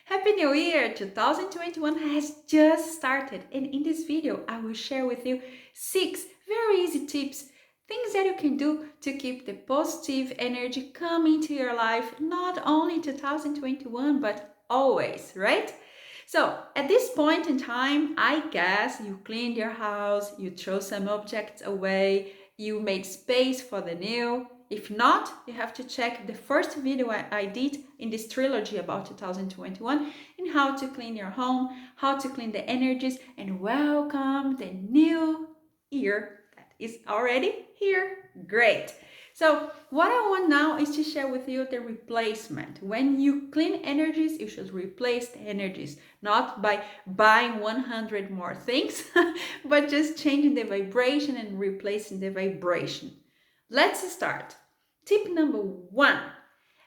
Happy New Year! 2021 has just started, and in this video I will share with you 6 very easy tips, things that you can do to keep the positive energy coming to your life, not only 2021 but always, right? So at this point in time, I guess you cleaned your house, you throw some objects away, you made space for the new. If not, you have to check the first video I did in this trilogy about 2021 in how to clean your home, how to clean the energies, and welcome the new year that is already here. Great. So what I want now is to share with you the replacement. When you clean energies, you should replace the energies, not by buying 100 more things, but just changing the vibration and replacing the vibration. Let's start. Tip number 1.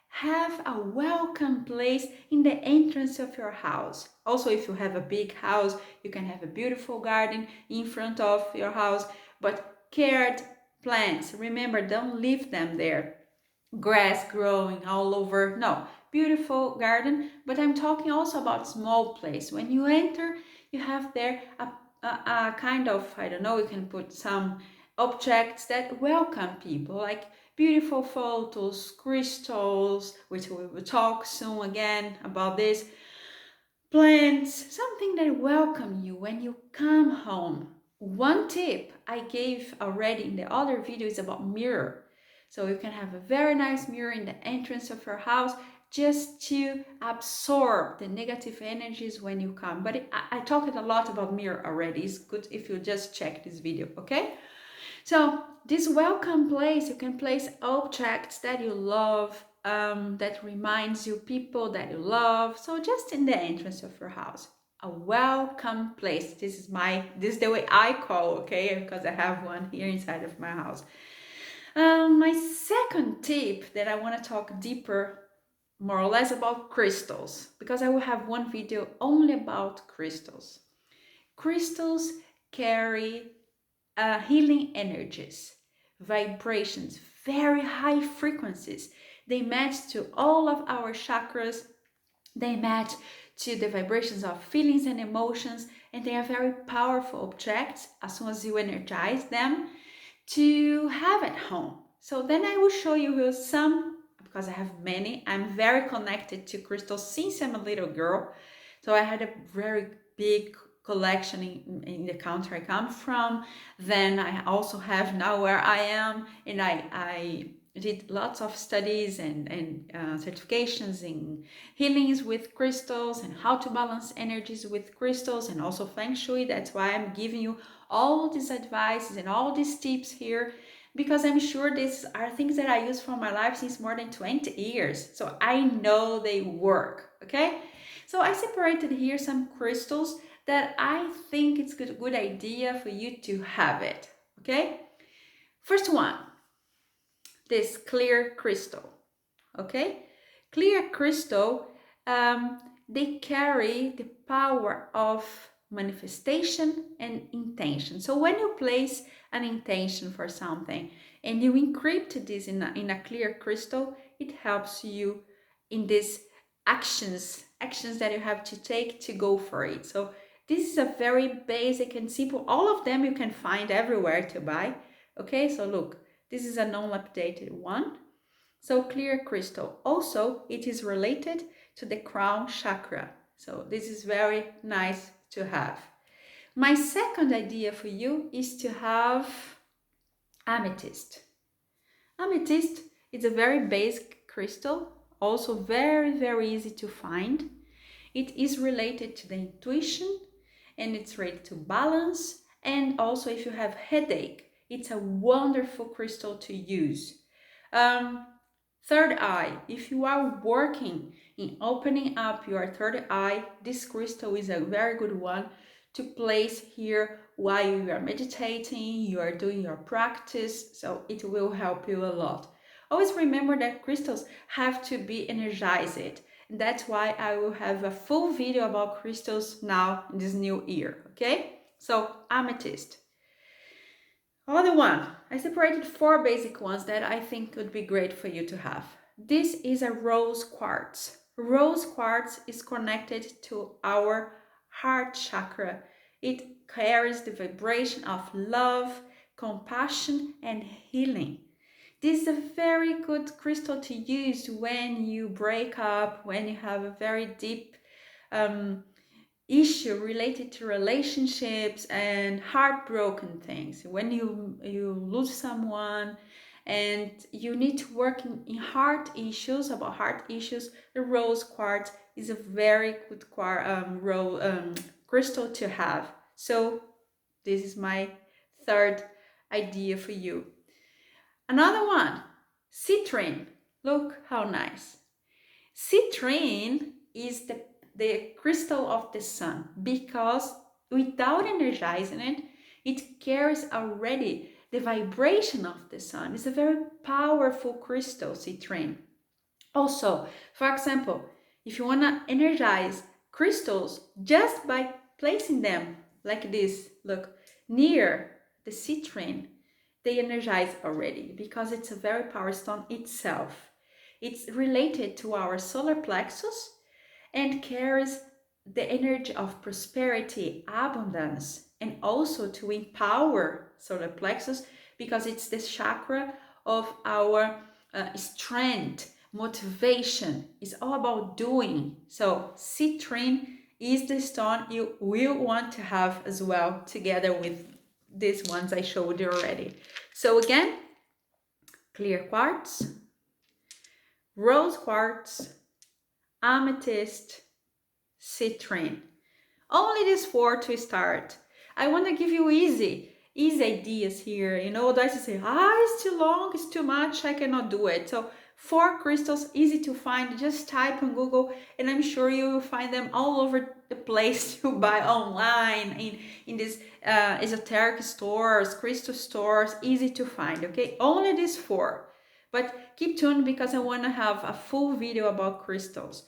Have a welcome place in the entrance of your house. Also, if you have a big house, you can have a beautiful garden in front of your house, but cared plants, remember, don't leave them there. Grass growing all over. No, beautiful garden, but I'm talking also about small place. When you enter, you have there a kind of, I don't know, you can put some objects that welcome people, like beautiful photos, crystals, which we will talk soon again about this, plants, something that welcome you when you come home. One tip I gave already in the other video is about mirror. So you can have a very nice mirror in the entrance of your house just to absorb the negative energies when you come. But I talked a lot about mirror already. It's good if you just check this video, okay? So this welcome place, you can place objects that you love, that reminds you people that you love. So just in the entrance of your house, a welcome place. This is the way I call, okay? Because I have one here inside of my house. My second tip that I want to talk deeper, more or less, about crystals, because I will have one video only about crystals. Crystals carry healing energies, vibrations, very high frequencies. They match to all of our chakras. They match to the vibrations of feelings and emotions, and they are very powerful objects as soon as you energize them to have at home. So then I will show you some, because I have many. I'm very connected to crystals since I'm a little girl. So I had a very big collection in the country I come from. Then I also have now where I am, and I did lots of studies and certifications in healings with crystals and how to balance energies with crystals, and also feng shui. That's why I'm giving you all these advices and all these tips here, because I'm sure these are things that I use for my life since more than 20 years. So I know they work, okay? So I separated here some crystals that I think it's a good idea for you to have it, okay? First one, this clear crystal, okay? Clear crystal, they carry the power of manifestation and intention. So when you place an intention for something and you encrypt this in a clear crystal, it helps you in these actions that you have to take to go for it. So this is a very basic and simple, all of them you can find everywhere to buy, okay? So look, this is a non-lapidated one. So clear crystal. Also, it is related to the crown chakra. So this is very nice to have. My second idea for you is to have amethyst. Amethyst is a very basic crystal, also very, very easy to find. It is related to the intuition, and it's related to balance. And also, if you have headache, it's a wonderful crystal to use. Third eye, if you are working in opening up your third eye, this crystal is a very good one to place here while you are meditating, you are doing your practice, so it will help you a lot. Always remember that crystals have to be energized. That's why I will have a full video about crystals now in this new year, okay? So amethyst. Other one, I separated 4 basic ones that I think would be great for you to have. This is a rose quartz. Rose quartz is connected to our heart chakra. It carries the vibration of love, compassion, and healing. This is a very good crystal to use when you break up, when you have a very deep um, issue related to relationships and heartbroken things. When you lose someone and you need to work in heart issues, about heart issues, the rose quartz is a very good crystal to have. So this is my third idea for you. Another one, citrine. Look how nice. Citrine is the crystal of the sun because without energizing it, it carries already the vibration of the sun. It's a very powerful crystal, citrine. Also, for example, if you want to energize crystals just by placing them like this, look, near the citrine, they energize already because it's a very power stone itself. It's related to our solar plexus and carries the energy of prosperity, abundance, and also to empower solar plexus because it's the chakra of our strength, motivation. It's all about doing. So citrine is the stone you will want to have as well, together with these ones I showed you already. So again, clear quartz, rose quartz, amethyst, citrine. Only these four to start. I want to give you easy ideas here. You know, otherwise you say, it's too long, it's too much, I cannot do it. So 4 crystals, easy to find. Just type on Google and I'm sure you will find them all over the place to buy online, in these esoteric stores, crystal stores, easy to find, okay? Only these 4. But keep tuned because I want to have a full video about crystals.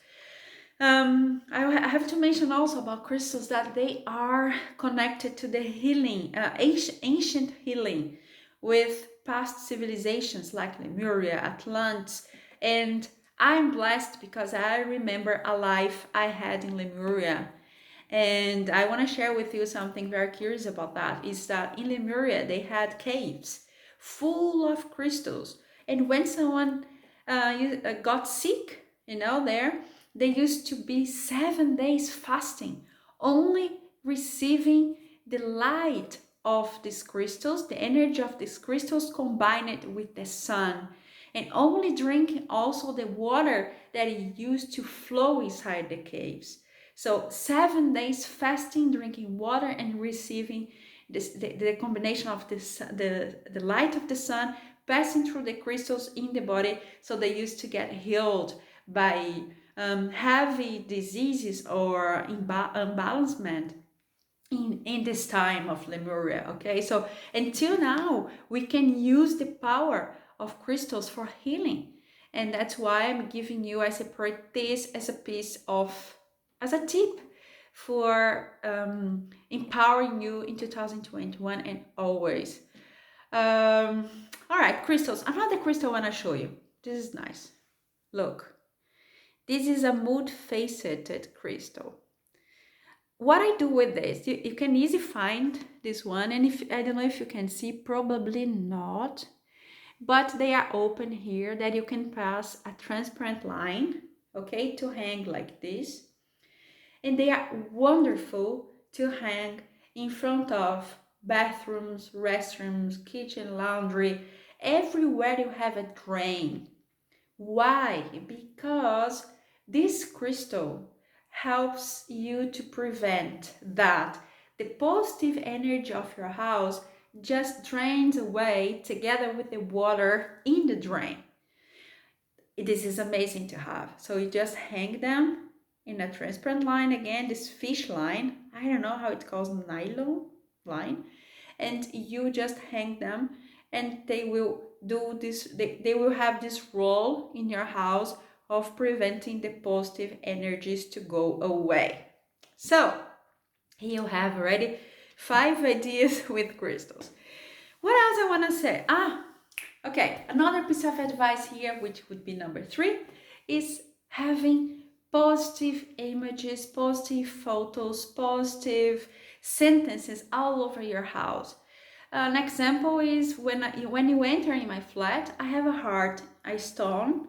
I have to mention also about crystals that they are connected to the healing, ancient healing with past civilizations like Lemuria, Atlantis, and I'm blessed because I remember a life I had in Lemuria. And I want to share with you something very curious about that, is that in Lemuria they had caves full of crystals. And when someone got sick, there, they used to be 7 days fasting, only receiving the light of these crystals, the energy of these crystals combined with the sun, and only drinking also the water that it used to flow inside the caves. So 7 days fasting, drinking water, and receiving the combination of the light of the sun passing through the crystals in the body. So they used to get healed by heavy diseases or unbalancement in this time of Lemuria. Okay, so until now we can use the power of crystals for healing, and that's why I'm giving you, I separate this as a tip for empowering you in 2021 and always. All right, crystals. Another crystal I want to show you. This is nice. Look, this is a mood-faceted crystal. What I do with this, you can easily find this one, and if I don't know if you can see, probably not, but they are open here that you can pass a transparent line, okay, to hang like this. And they are wonderful to hang in front of bathrooms, restrooms, kitchen, laundry, everywhere you have a drain. Why? Because this crystal helps you to prevent that the positive energy of your house just drains away together with the water in the drain. This is amazing to have. So you just hang them in a transparent line, again, this fish line, I don't know how it calls, nylon line, and you just hang them and they will do this, they will have this role in your house of preventing the positive energies to go away. So here you have already 5 ideas with crystals. What else I want to say? Okay, another piece of advice here, which would be number 3, is having positive images, positive photos, positive sentences all over your house. An example is when you enter in my flat, I have a heart, a stone,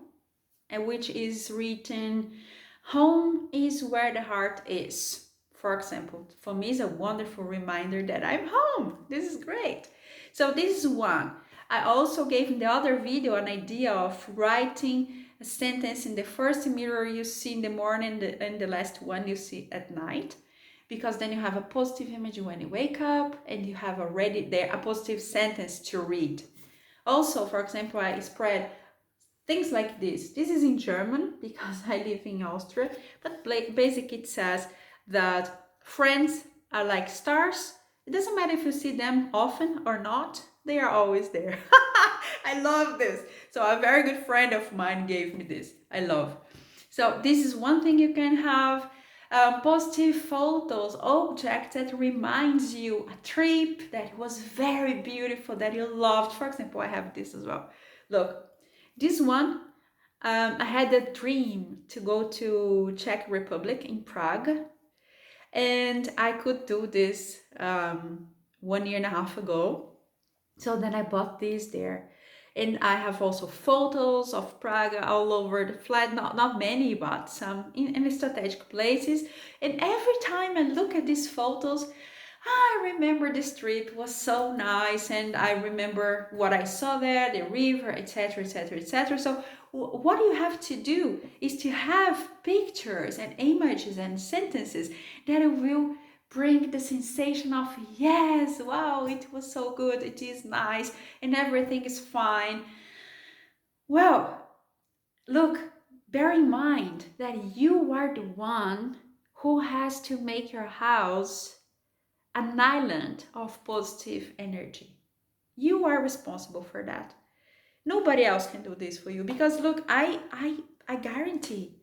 which is written, home is where the heart is. For example, for me, it's a wonderful reminder that I'm home. This is great. So this is one. I also gave in the other video an idea of writing a sentence in the first mirror you see in the morning and the last one you see at night, because then you have a positive image when you wake up and you have already there a positive sentence to read. Also, for example, I spread things like this. This is in German because I live in Austria, but basically it says that friends are like stars. It doesn't matter if you see them often or not, they are always there. I love this. So a very good friend of mine gave me this. I love. So this is one thing you can have. Positive photos, objects that reminds you a trip that was very beautiful, that you loved. For example, I have this as well. Look, this one, I had a dream to go to Czech Republic in Prague, and I could do this 1.5 years ago. So then I bought this there. And I have also photos of Prague all over the flat, not many, but some in strategic places. And every time I look at these photos, I remember this trip was so nice, and I remember what I saw there, the river, etc., etc., etc. So what you have to do is to have pictures and images and sentences that will bring the sensation of, yes, wow, it was so good, it is nice, and everything is fine. Well, look, bear in mind that you are the one who has to make your house an island of positive energy. You are responsible for that. Nobody else can do this for you, because look, I guarantee,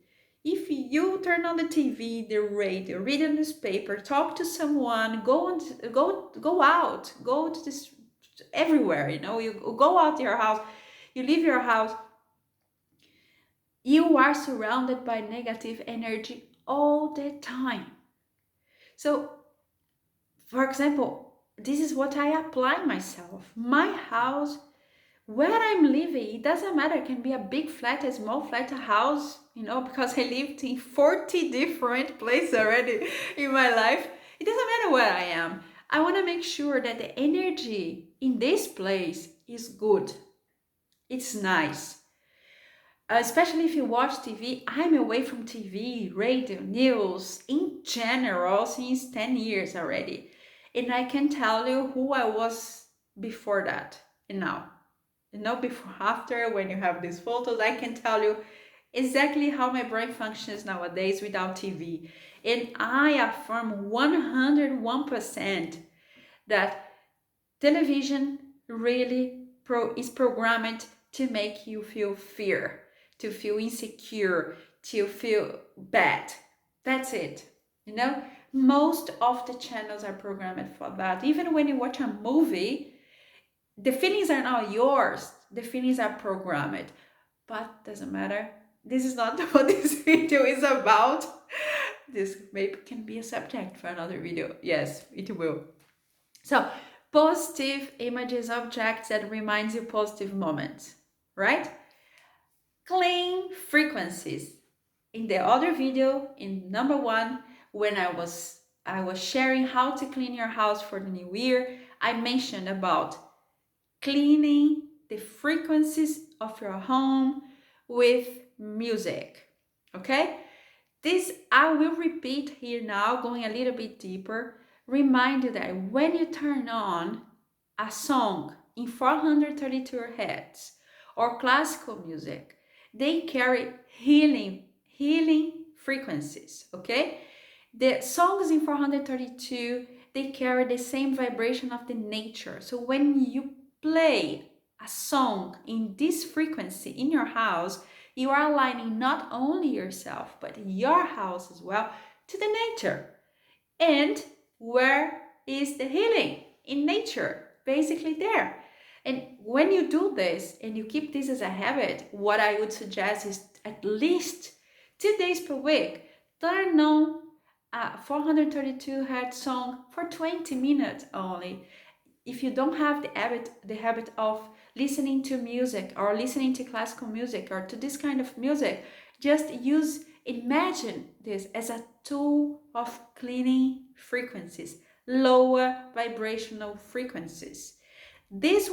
if you turn on the TV, the radio, read a newspaper, talk to someone, go out, go to this everywhere, you go out your house, you leave your house, you are surrounded by negative energy all the time. So, for example, this is what I apply myself. My house, where I'm living, it doesn't matter. It can be a big flat, a small flat, a house, because I lived in 40 different places already in my life. It doesn't matter where I am. I want to make sure that the energy in this place is good. It's nice. Especially if you watch TV, I'm away from TV, radio, news, in general, since 10 years already. And I can tell you who I was before that and now. Before, after, when you have these photos, I can tell you exactly how my brain functions nowadays without TV. And I affirm 101% that television really is programmed to make you feel fear, to feel insecure, to feel bad. That's it. Most of the channels are programmed for that. Even when you watch a movie, the feelings are not yours. The feelings are programmed. But doesn't matter. This is not what this video is about. This maybe can be a subject for another video. Yes, it will. So, positive images, objects that reminds you positive moments, right? Clean frequencies. In the other video, in number 1, when I was sharing how to clean your house for the new year, I mentioned about cleaning the frequencies of your home with music. Okay? This I will repeat here now, going a little bit deeper. Remind you that when you turn on a song in 432 Hz or classical music, they carry healing frequencies, okay? The songs in 432, they carry the same vibration of the nature. So when you play a song in this frequency in your house, you are aligning not only yourself, but your house as well to the nature. And where is the healing? In nature, basically there. And when you do this and you keep this as a habit, what I would suggest is at least 2 days per week. Turn on a 432 hertz song for 20 minutes only. If you don't have the habit of listening to music or listening to classical music or to this kind of music, just imagine this as a tool of cleaning frequencies, lower vibrational frequencies. This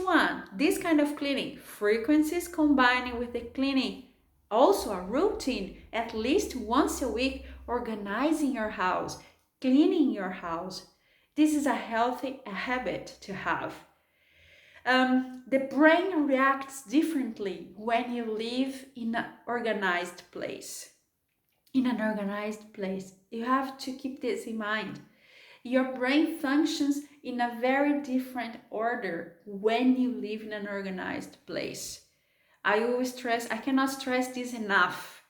kind of cleaning frequencies combining with the cleaning, also a routine at least once a week, organizing your house, cleaning your house. This is a healthy habit to have. The brain reacts differently when you live in an organized place. You have to keep this in mind. Your brain functions in a very different order when you live in an organized place. I cannot stress this enough,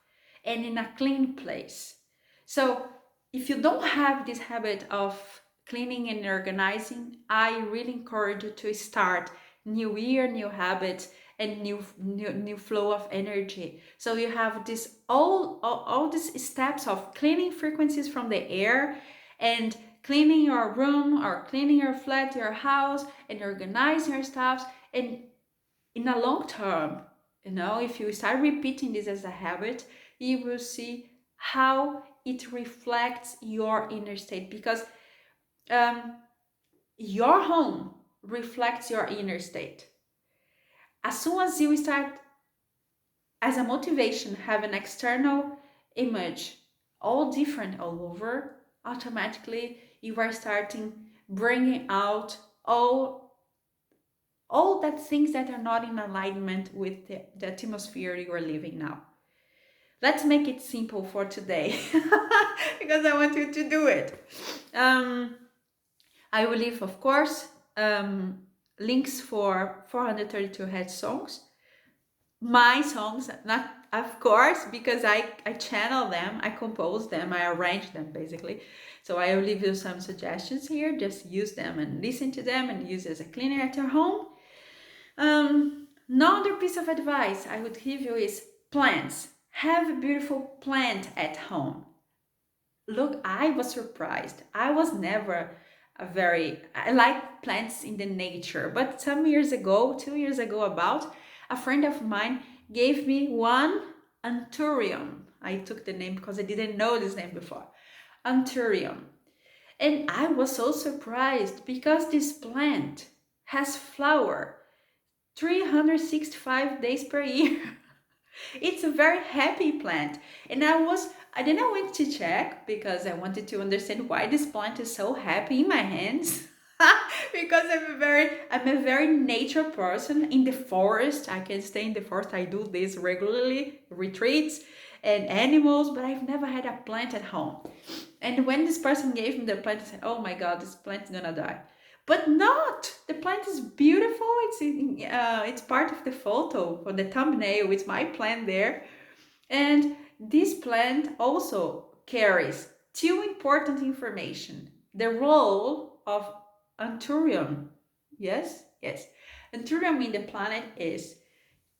and in a clean place. So if you don't have this habit of cleaning and organizing, I really encourage you to start new year, new habits, and new flow of energy. So you have this all these steps of cleaning frequencies from the air and cleaning your room or cleaning your flat, your house, and organizing your stuff. And in a long term, if you start repeating this as a habit, you will see how it reflects your inner state, because your home reflects your inner state. As soon as you start, as a motivation, have an external image all different all over, automatically you are starting bringing out all that things that are not in alignment with the atmosphere you are living now. Let's make it simple for today because I want you to do it. I will leave, of course, links for 432 Hertz songs. My songs, not of course, because I channel them, I compose them, I arrange them basically. So I will leave you some suggestions here. Just use them and listen to them and use as a cleaner at your home. Another piece of advice I would give you is plants. Have a beautiful plant at home. Look, I was surprised. I was never I like plants in the nature, but some years ago, 2 years ago about, a friend of mine gave me one anthurium. I took the name because I didn't know this name before. Anthurium. And I was so surprised because this plant has flower 365 days per year. It's a very happy plant. And then I went to check because I wanted to understand why this plant is so happy in my hands. Because I'm a very nature person. In the forest, I can stay in the forest. I do this regularly, retreats and animals, but I've never had a plant at home. And when this person gave me the plant, I said, oh my God, this plant is gonna die. But not. The plant is beautiful. It's part of the photo for the thumbnail. It's my plant there. And this plant also carries two important information. The role of anthurium. Yes. Anthurium in the planet is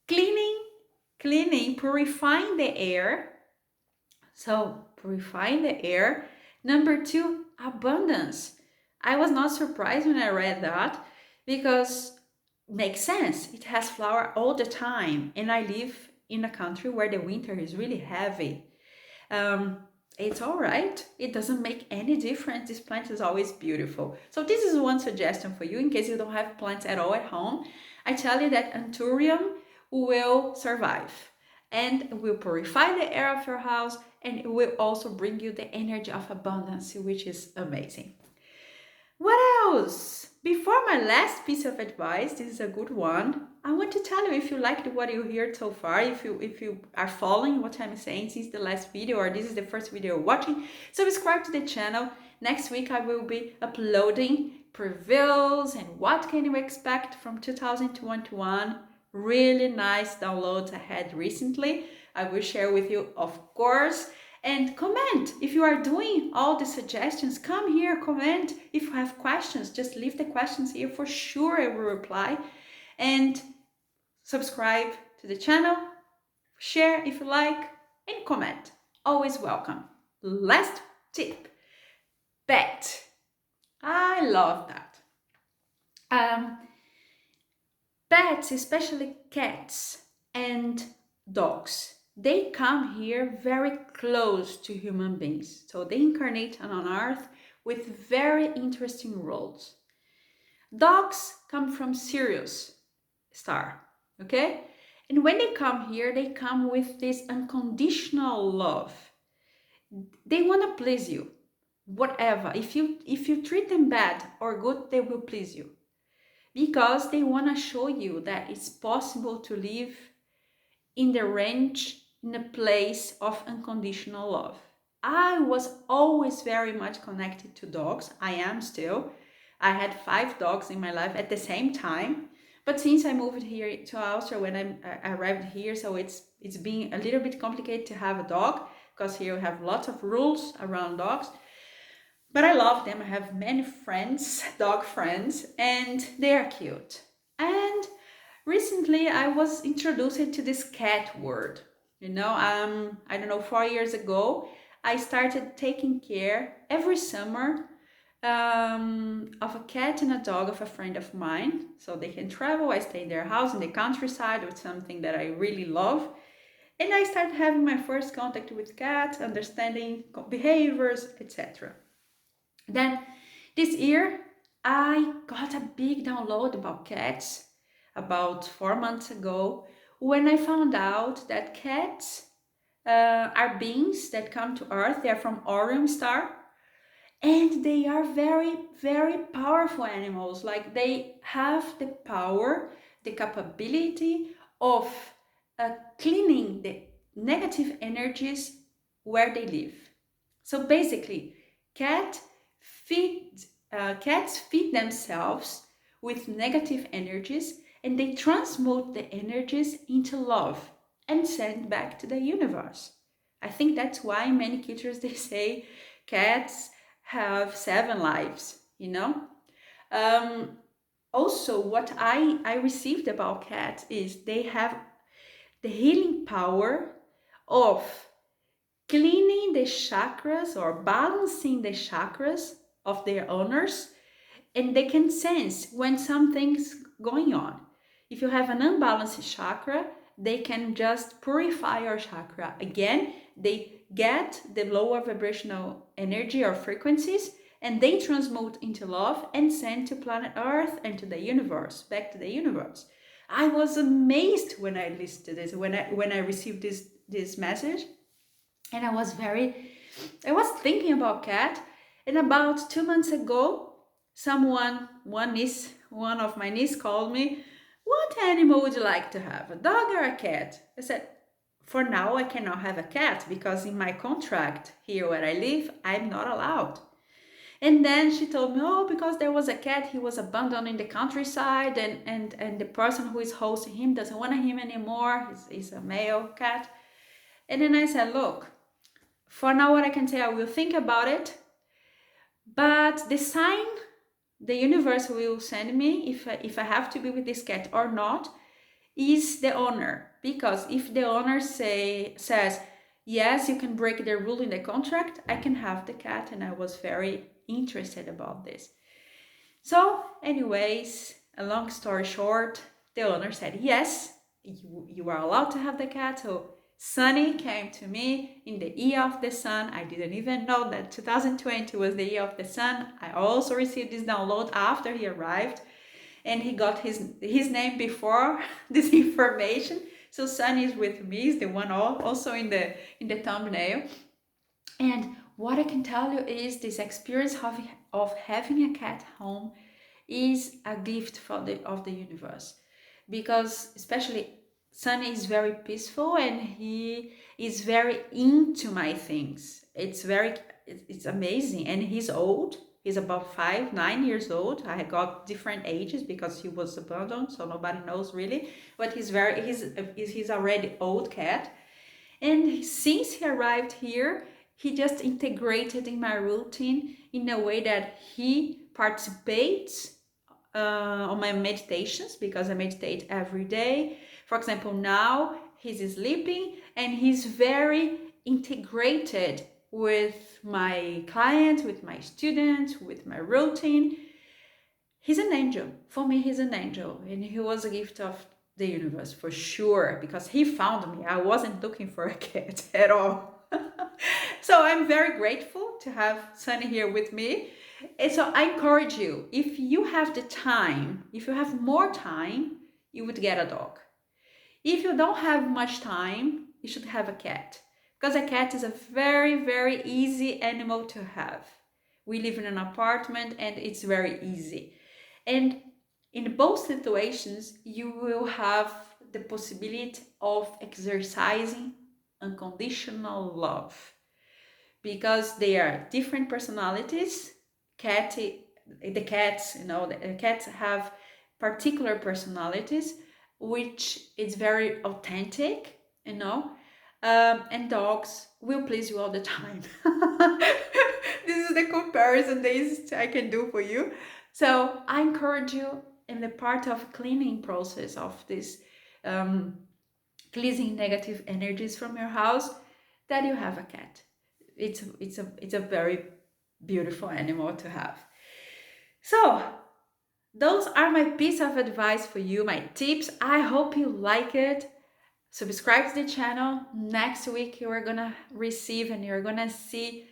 cleaning, purifying the air. So purifying the air. Number two, abundance. I was not surprised when I read that because it makes sense. It has flower all the time, and I live in a country where the winter is really heavy. It's all right. It doesn't make any difference. This plant is always beautiful. So this is one suggestion for you in case you don't have plants at all at home. I tell you that anthurium will survive and will purify the air of your house, and it will also bring you the energy of abundance, which is amazing. What else? Before my last piece of advice, this is a good one. I want to tell you, if you liked what you heard so far, if you are following what I'm saying since the last video, or this is the first video you're watching, subscribe to the channel. Next week I will be uploading previews and what can you expect from 2021. Really nice downloads I had recently. I will share with you, of course. And comment if you are doing all the suggestions. Come here, comment. If you have questions, just leave the questions here. For sure I will reply. And subscribe to the channel, share if you like, and comment. always welcome. Last tip, pet. I love that. Um, Pets, especially cats and dogs, they come here very close to human beings. So they incarnate on Earth with very interesting roles. Dogs come from Sirius star, okay? And when they come here, they come with this unconditional love. They want to please you, whatever. If you treat them bad or good, they will please you because they want to show you that it's possible to live in the range, in a place of unconditional love. I was always very much connected to dogs. I am still. I had 5 dogs in my life at the same time. But since I moved here to Austria when I arrived here, so it's been a little bit complicated to have a dog because here we have lots of rules around dogs. But I love them. I have many friends, dog friends, and they are cute. And recently I was introduced to this cat word. I don't know, 4 years ago, I started taking care every summer of a cat and a dog of a friend of mine. So they can travel. I stay in their house in the countryside with something that I really love. And I started having my first contact with cats, understanding behaviors, etc. Then this year, I got a big download about cats about 4 months ago when I found out that cats are beings that come to Earth. They are from Orion star and they are very, very powerful animals. Like they have the power, the capability of cleaning the negative energies where they live. So basically, cat cats feed themselves with negative energies and they transmute the energies into love and send back to the universe. I think that's why in many cultures they say cats have 7 lives. Also, what I received about cats is they have the healing power of cleaning the chakras or balancing the chakras of their owners, and they can sense when something's going on. If you have an unbalanced chakra, they can just purify your chakra. Again, they get the lower vibrational energy or frequencies and they transmute into love and send to planet Earth and to the universe, back to the universe. I was amazed when I listened to this, when I received this message. And I was thinking about cat. And about 2 months ago, one of my niece called me, what animal would you like to have, a dog or a cat? I said, for now I cannot have a cat because in my contract here where I live, I'm not allowed. And then she told me, oh, because there was a cat, he was abandoned in the countryside and the person who is hosting him doesn't want him anymore. He's a male cat. And then I said, look, for now what I can say, I will think about it. But the sign the universe will send me if I have to be with this cat or not is the owner. Because if the owner says, yes, you can break the rule in the contract, I can have the cat. And I was very interested about this. So anyways, a long story short, the owner said, yes, you are allowed to have the cat. So Sunny came to me in the year of the sun. I didn't even know that 2020 was the year of the sun. I also received this download after he arrived and he got his name before this information. So Sunny is with me, is the one also in the thumbnail. And what I can tell you is this experience of having a cat home is a gift of the universe, because especially Sunny is very peaceful and he is very into my things. It's amazing. And he's old. He's about 9 years old. I got different ages because he was abandoned, so nobody knows really. But he's already old cat. And since he arrived here, he just integrated in my routine in a way that he participates on my meditations, because I meditate every day. For example, now he's sleeping and he's very integrated with my clients, with my students, with my routine. He's an angel. For me, he's an angel. And he was a gift of the universe for sure, because he found me. I wasn't looking for a cat at all. So I'm very grateful to have Sunny here with me. And so I encourage you, if you have the time, if you have more time, you would get a dog. If you don't have much time, you should have a cat, because a cat is a very, very easy animal to have. We live in an apartment and it's very easy. And in both situations, you will have the possibility of exercising unconditional love, because they are different personalities. The cats, the cats have particular personalities, which is very authentic, and dogs will please you all the time. This is the comparison that I can do for you. So I encourage you, in the part of cleaning process of this cleansing negative energies from your house, that you have a cat. It's a very beautiful animal to have. So those are my piece of advice for you, my tips. I hope you like it. Subscribe to the channel. Next week you are gonna receive and you're gonna see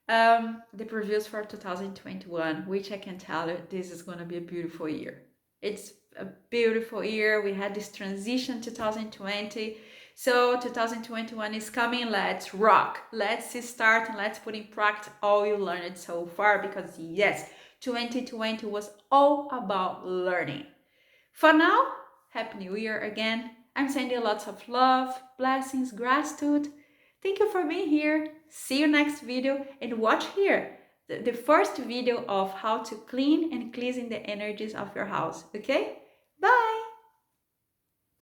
the previews for 2021, which I can tell you, this is gonna be a beautiful year. It's a beautiful year. We had this transition 2020. So 2021 is coming. Let's rock. Let's start and let's put in practice all you learned so far, because yes, 2020 was all about learning. For now, Happy New Year again. I'm sending you lots of love, blessings, gratitude. Thank you for being here. See you next video, and watch here the first video of how to clean and cleansing the energies of your house, okay?